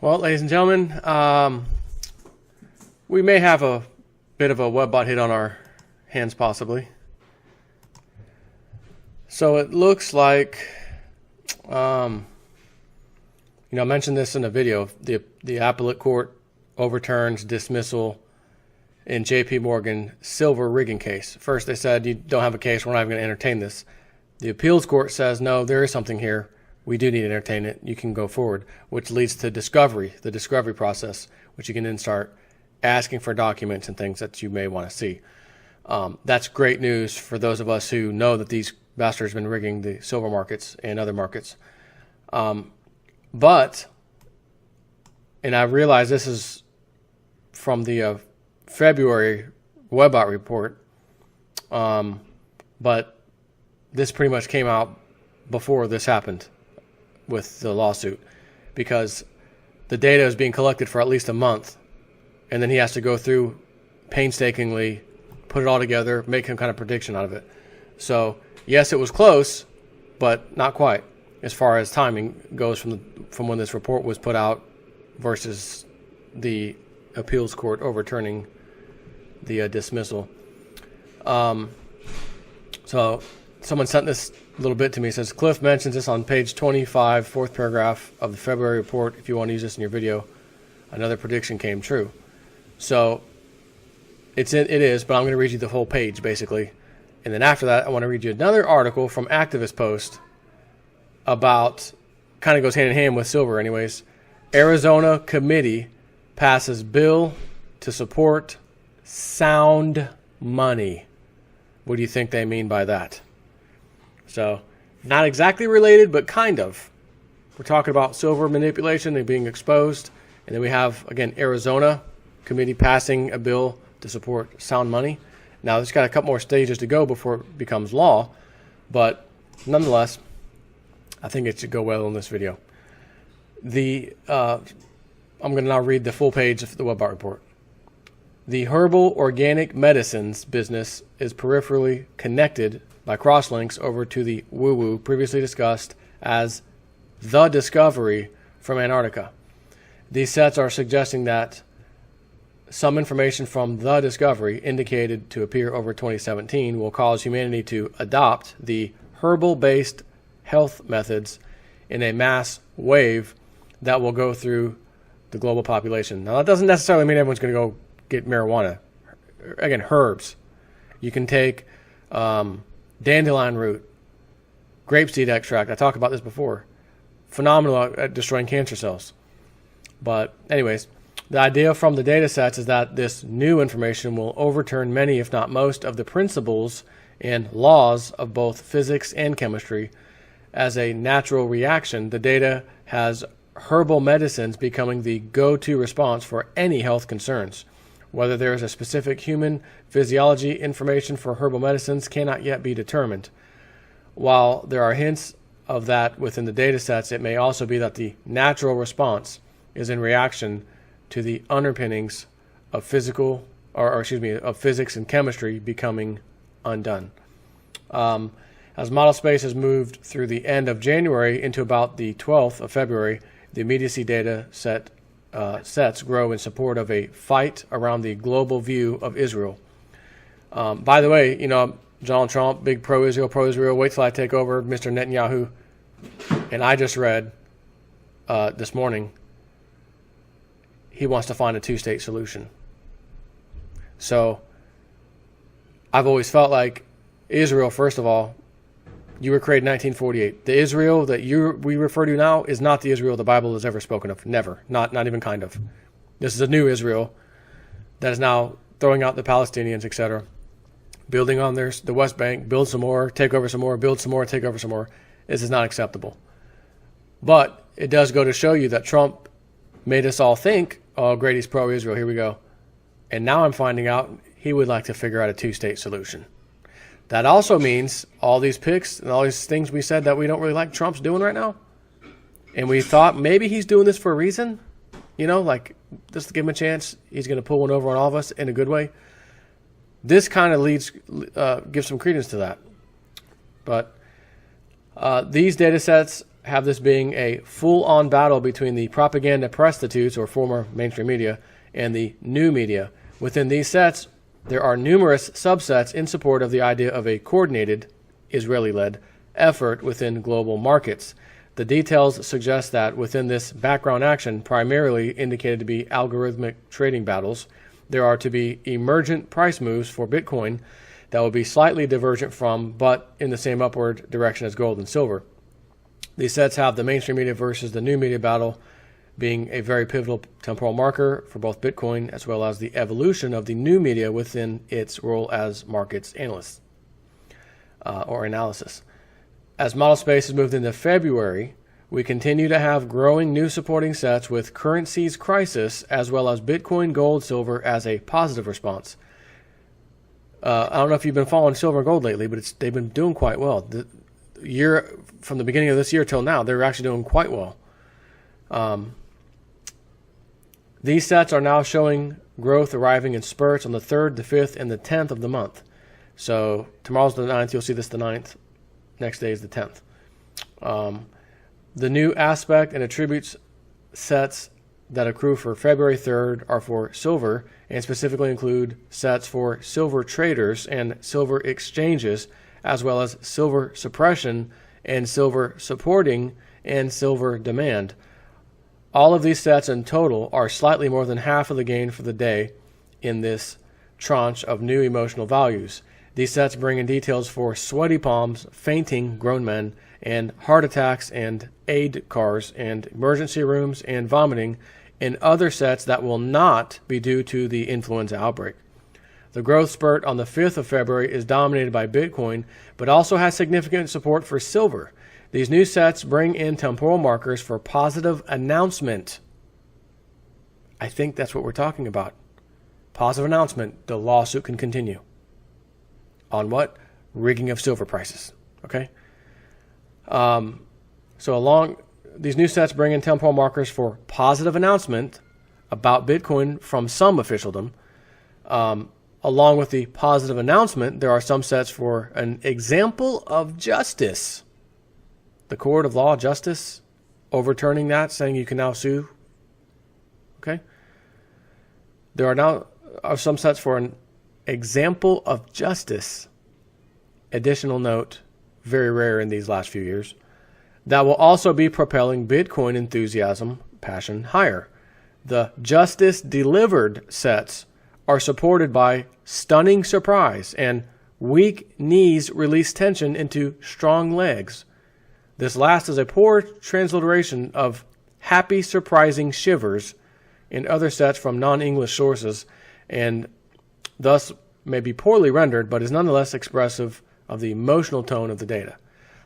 Well, ladies and gentlemen, we may have a bit of a webbot hit on our hands, possibly. So it looks like, I mentioned this in a video. The appellate court overturns dismissal in J.P. Morgan silver rigging case. First, they said, you don't have a case. We're not even going to entertain this. The appeals court says, no, there is something here. We do need to entertain it. You can go forward, which leads to discovery, the discovery process, which you can then start asking for documents and things that you may want to see. That's great news for those of us who know that these bastards have been rigging the silver markets and other markets. But I realize this is from the February webbot report, but this pretty much came out before this happened with the lawsuit, because the data is being collected for at least a month, and then he has to go through painstakingly, put it all together, make some kind of prediction out of it. So yes, it was close, but not quite as far as timing goes from when this report was put out versus the appeals court overturning the dismissal. So someone sent this little bit to me. It says, Clif mentions this on page 25, fourth paragraph of the February report. If you want to use this in your video, another prediction came true. So it is, but I'm going to read you the whole page basically. And then after that, I want to read you another article from Activist Post about, kind of goes hand in hand with silver anyways. Arizona committee passes bill to support sound money. What do you think they mean by that? So, not exactly related, but kind of. We're talking about silver manipulation and being exposed. And then we have, again, Arizona committee passing a bill to support sound money. Now, it's got a couple more stages to go before it becomes law. But nonetheless, I think it should go well in this video. I'm going to now read the full page of the webbot report. The herbal organic medicines business is peripherally connected by crosslinks over to the woo-woo previously discussed as the discovery from Antarctica. These sets are suggesting that some information from the discovery indicated to appear over 2017 will cause humanity to adopt the herbal-based health methods in a mass wave that will go through the global population. Now, that doesn't necessarily mean everyone's going to go get marijuana. Again, herbs. You can take dandelion root, grapeseed extract. I talked about this before. Phenomenal at destroying cancer cells. But anyways, the idea from the data sets is that this new information will overturn many, if not most, of the principles and laws of both physics and chemistry. As a natural reaction, the data has herbal medicines becoming the go-to response for any health concerns. Whether there is a specific human physiology information for herbal medicines cannot yet be determined. While there are hints of that within the data sets, it may also be that the natural response is in reaction to the underpinnings of of physics and chemistry becoming undone. As model space has moved through the end of January into about the 12th of February, the immediacy data sets grow in support of a fight around the global view of Israel. By the way, Donald Trump, big pro-Israel, wait till I take over, Mr. Netanyahu. And I just read this morning, he wants to find a two-state solution. So I've always felt like Israel, first of all, you were created in 1948. The Israel that we refer to now is not the Israel the Bible has ever spoken of. Never. Not even kind of. This is a new Israel that is now throwing out the Palestinians, etc. Building on the West Bank, build some more, take over some more, build some more, take over some more. This is not acceptable. But it does go to show you that Trump made us all think, oh, great, he's pro-Israel, here we go. And now I'm finding out he would like to figure out a two-state solution. That also means all these picks and all these things we said that we don't really like Trump's doing right now. And we thought maybe he's doing this for a reason. Like just to give him a chance. He's going to pull one over on all of us in a good way. This kind of gives some credence to that. But these data sets have this being a full-on battle between the propaganda prostitutes, or former mainstream media, and the new media. Within these sets, there are numerous subsets in support of the idea of a coordinated, Israeli-led effort within global markets. The details suggest that within this background action, primarily indicated to be algorithmic trading battles, there are to be emergent price moves for Bitcoin that will be slightly divergent from, but in the same upward direction as gold and silver. These sets have the mainstream media versus the new media battle being a very pivotal temporal marker for both Bitcoin as well as the evolution of the new media within its role as markets analyst or analysis. As model space has moved into February, we continue to have growing new supporting sets with currencies crisis as well as Bitcoin, gold, silver as a positive response. I don't know if you've been following silver and gold lately, but they've been doing quite well. The year from the beginning of this year till now, they're actually doing quite well. These sets are now showing growth arriving in spurts on the 3rd, the 5th, and the 10th of the month. So tomorrow's the 9th. You'll see this the 9th. Next day is the 10th. The new aspect and attributes sets that accrue for February 3rd are for silver and specifically include sets for silver traders and silver exchanges, as well as silver suppression and silver supporting and silver demand. All of these sets in total are slightly more than half of the gain for the day in this tranche of new emotional values. These sets bring in details for sweaty palms, fainting grown men, and heart attacks and aid cars and emergency rooms and vomiting, and other sets that will not be due to the influenza outbreak. The growth spurt on the 5th of February is dominated by Bitcoin, but also has significant support for silver. These new sets bring in temporal markers for positive announcement. I think that's what we're talking about. Positive announcement, the lawsuit can continue. On what? Rigging of silver prices. Okay? These new sets bring in temporal markers for positive announcement about Bitcoin from some officialdom. Along with the positive announcement, there are some sets for an example of justice. The court of law, justice, overturning that, saying you can now sue. Okay? There are some sets for an example of justice. Additional note, very rare in these last few years. That will also be propelling Bitcoin enthusiasm, passion higher. The justice delivered sets are supported by stunning surprise and weak knees release tension into strong legs. This last is a poor transliteration of happy surprising shivers in other sets from non-English sources, and thus may be poorly rendered, but is nonetheless expressive of the emotional tone of the data.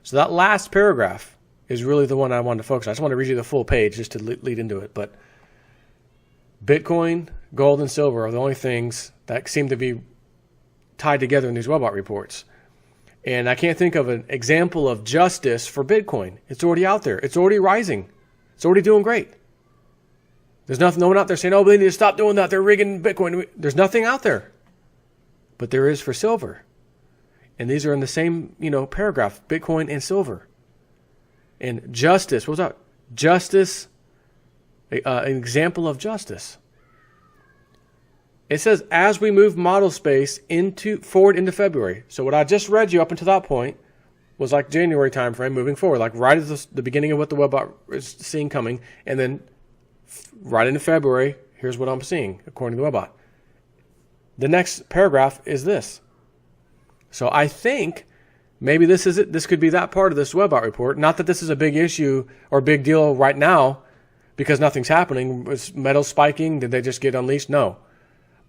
So that last paragraph is really the one I wanted to focus on. I just want to read you the full page just to lead into it. But Bitcoin, gold, and silver are the only things that seem to be tied together in these Webot reports. And I can't think of an example of justice for Bitcoin. It's already out there. It's already rising. It's already doing great. There's no one out there saying, oh, they need to stop doing that. They're rigging Bitcoin. There's nothing out there. But there is for silver. And these are in the same, paragraph, Bitcoin and silver. And justice, what was that? Justice, an example of justice. It says, as we move model space forward into February. So what I just read you up until that point was like January time frame moving forward, like right at the beginning of what the Webot is seeing coming. And then right into February, here's what I'm seeing, according to the Webot. The next paragraph is this. So I think maybe this is it. This could be that part of this Webot report. Not that this is a big issue or big deal right now because nothing's happening. Is metal spiking? Did they just get unleashed? No.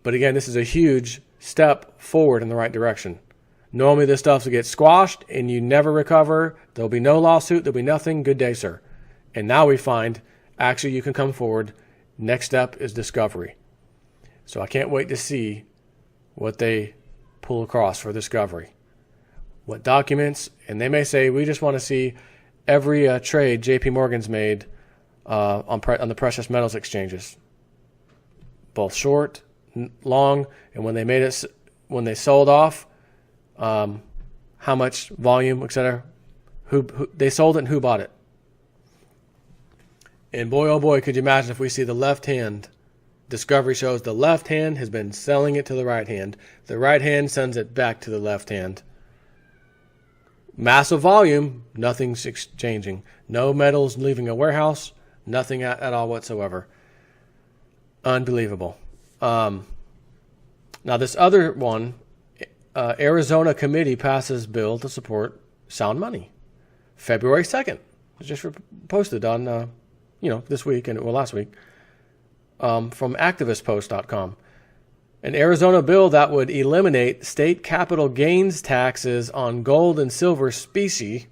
But again, this is a huge step forward in the right direction. Normally this stuff will get squashed and you never recover. There'll be no lawsuit. There'll be nothing. Good day, sir. And now we find actually you can come forward. Next step is discovery. So I can't wait to see what they pull across for discovery. What documents, and they may say, we just want to see every trade JP Morgan's made on the precious metals exchanges. Both short, long, and when they sold off, how much volume, etc. Who they sold it and who bought it. And boy, oh boy, could you imagine if we see the left hand. Discovery shows the left hand has been selling it to the right hand. The right hand sends it back to the left hand. Massive volume, nothing's exchanging. No metals leaving a warehouse, nothing at all whatsoever. Unbelievable. Now this other one, Arizona committee passes bill to support sound money. February 2nd. It was just posted on, this week and last week from activistpost.com. An Arizona bill that would eliminate state capital gains taxes on gold and silver specie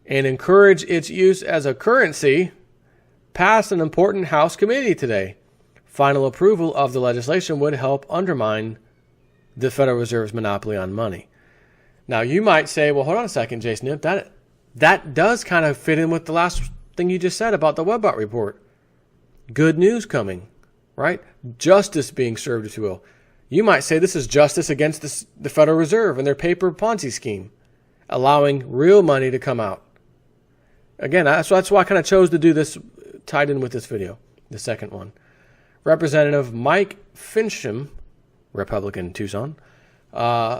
and encourage its use as a currency passed an important House committee today. Final approval of the legislation would help undermine the Federal Reserve's monopoly on money. Now, you might say, well, hold on a second, Jason. That does kind of fit in with the last thing you just said about the Webbot report. Good news coming, right? Justice being served, if you will. You might say this is justice against the Federal Reserve and their paper Ponzi scheme, allowing real money to come out. Again, that's why I kind of chose to do this tied in with this video, the second one. Representative Mike Fincham, Republican, Tucson,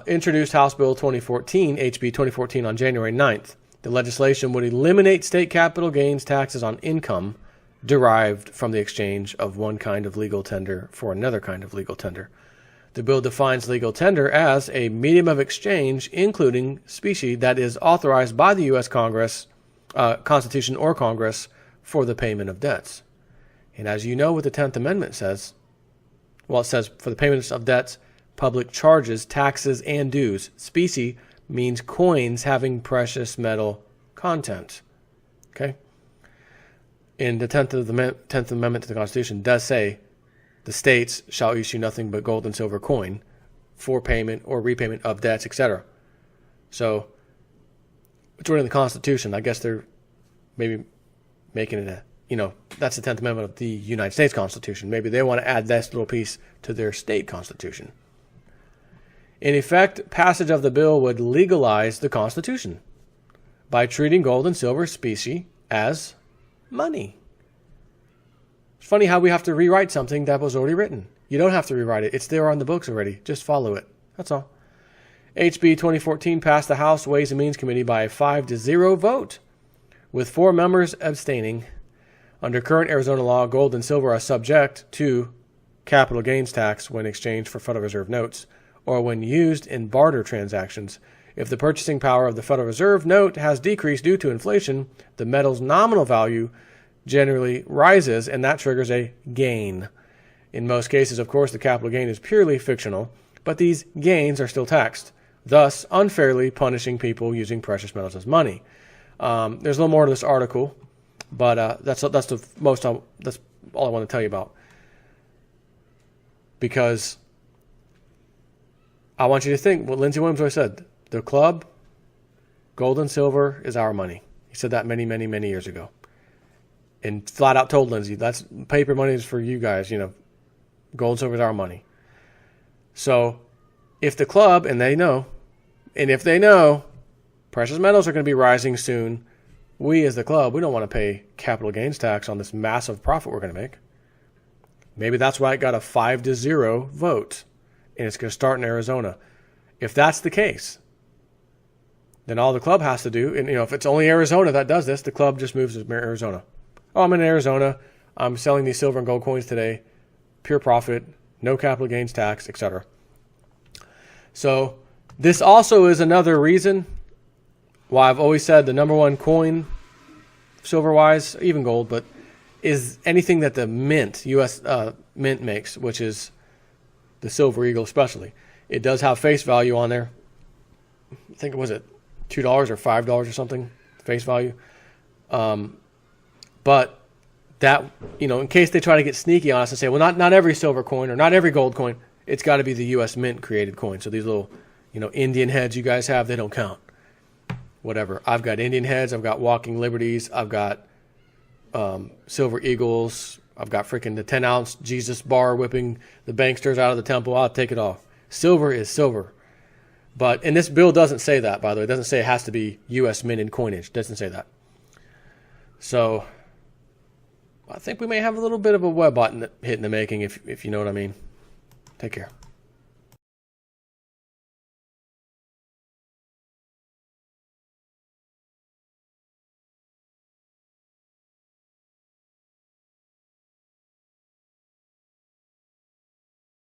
introduced House Bill 2014, HB 2014, on January 9th. The legislation would eliminate state capital gains taxes on income derived from the exchange of one kind of legal tender for another kind of legal tender. The bill defines legal tender as a medium of exchange, including specie, that is authorized by the U.S. Constitution or Congress for the payment of debts. And as you know what the 10th Amendment says, it says for the payments of debts, public charges, taxes, and dues. Specie means coins having precious metal content. Okay? In the 10th Amendment to the Constitution does say the states shall issue nothing but gold and silver coin for payment or repayment of debts, etc. So, it's written in the Constitution. I guess they're maybe making it that's the 10th Amendment of the United States Constitution. Maybe they want to add this little piece to their state constitution. In effect, passage of the bill would legalize the Constitution by treating gold and silver specie as money. It's funny how we have to rewrite something that was already written. You don't have to rewrite it. It's there on the books already. Just follow it. That's all. HB 2014 passed the House Ways and Means Committee by a 5-0 vote, with 4 members abstaining. Under current Arizona law, gold and silver are subject to capital gains tax when exchanged for Federal Reserve notes or when used in barter transactions. If the purchasing power of the Federal Reserve note has decreased due to inflation, the metal's nominal value generally rises, and that triggers a gain. In most cases, of course, the capital gain is purely fictional, but these gains are still taxed, thus unfairly punishing people using precious metals as money. There's a little more to this article, but that's all I want to tell you about, because I want you to think what Lindsey Williams always said: the club, gold and silver is our money. He said that many, many, many years ago, and flat out told Lindsey, that's paper money is for you guys. Gold and silver is our money. So if the club, and if they know precious metals are going to be rising soon, we as the club, we don't want to pay capital gains tax on this massive profit we're going to make. Maybe that's why it got a 5-0 vote, and it's going to start in Arizona. If that's the case, then all the club has to do, and if it's only Arizona that does this, the club just moves to Arizona. Oh, I'm in Arizona. I'm selling these silver and gold coins today. Pure profit, no capital gains tax, etc. So this also is another reason why I've always said the number one coin, silver-wise, even gold, but is anything that the mint, U.S. Mint makes, which is the Silver Eagle especially. It does have face value on there. I think, was it $2 or $5 or something, face value? But that, in case they try to get sneaky on us and say, well, not every silver coin or not every gold coin, it's got to be the U.S. Mint created coin. So these little, Indian heads you guys have, they don't count. Whatever. I've got Indian heads. I've got Walking Liberties. I've got Silver Eagles. I've got freaking the 10-ounce Jesus bar whipping the banksters out of the temple. I'll take it all. Silver is silver. And this bill doesn't say that, by the way. It doesn't say it has to be U.S. minted coinage. It doesn't say that. So I think we may have a little bit of a web bot hit in the making, if you know what I mean. Take care.